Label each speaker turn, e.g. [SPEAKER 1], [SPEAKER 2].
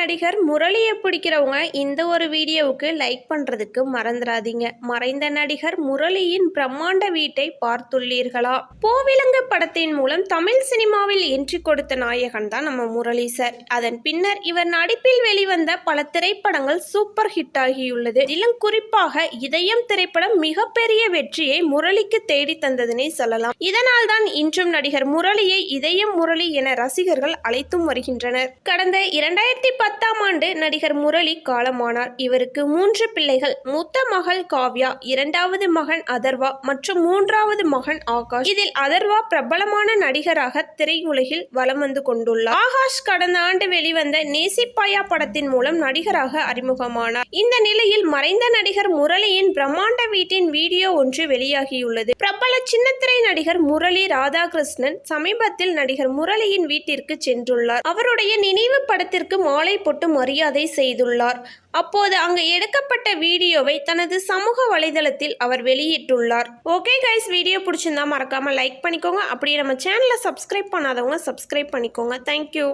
[SPEAKER 1] நடிகர் முரளியை பிடிக்கிறவங்க இந்த ஒரு வீடியோவுக்கு லைக் பண்ணுறதுக்கு மறந்துடாதீங்க. மறைந்த நடிகர் முரளியின் பிரம்மாண்ட வீட்டை பார்த்துள்ளீர்களா? பூவிலங்கு படத்தின் மூலம் தமிழ் சினிமாவில் என்ட்ரி கொடுத்த நாயகன் தான் நம்ம முரளி சார். அதன் பின்னர் இவர் நடிப்பில் வெளிவந்த பல திரைப்படங்கள் சூப்பர் ஹிட் ஆகியுள்ளது. இதிலும் குறிப்பாக இதயம் திரைப்படம் மிகப்பெரிய வெற்றியை முரளிக்கு தேடி தந்ததனை சொல்லலாம். இதனால் தான் இன்றும் நடிகர் முரளியை இதயம் முரளி என ரசிகர்கள் அழைத்தும் வருகின்றனர். கடந்த 2010ஆம் ஆண்டு நடிகர் முரளி காலமானார். இவருக்கு 3 பிள்ளைகள். மூத்த மகள் காவ்யா, இரண்டாவது மகன் அதர்வா மற்றும் மூன்றாவது மகன் ஆகாஷ். இதில் அதர்வா பிரபலமான நடிகராக திரையுலகில் வலம் வந்து கொண்டுள்ளார். ஆகாஷ் கடந்த ஆண்டு வெளிவந்த நேசிப்பாயா படத்தின் மூலம் நடிகராக அறிமுகமானார். இந்த நிலையில் மறைந்த நடிகர் முரளியின் பிரம்மாண்ட வீட்டின் வீடியோ ஒன்று வெளியாகியுள்ளது. பிரபல சின்னத்திரை நடிகர் முரளி ராதாகிருஷ்ணன் சமீபத்தில் நடிகர் முரளியின் வீட்டிற்கு சென்றுள்ளார். அவருடைய நினைவு படத்திற்கு மாலை போட்டு மரியாதை செய்துள்ளார். அப்போது அங்கு எடுக்கப்பட்ட வீடியோவை தனது சமூக வலைதளத்தில் அவர் வெளியிட்டுள்ளார். ஓகே கைஸ், வீடியோ பிடிச்சிருந்தா மறக்காம லைக் பண்ணிக்கோங்க. அப்படியே நம்ம சேனலை சப்ஸ்கிரைப் பண்ணாதவங்க சப்ஸ்கிரைப் பண்ணிக்கோங்க. தேங்க்யூ.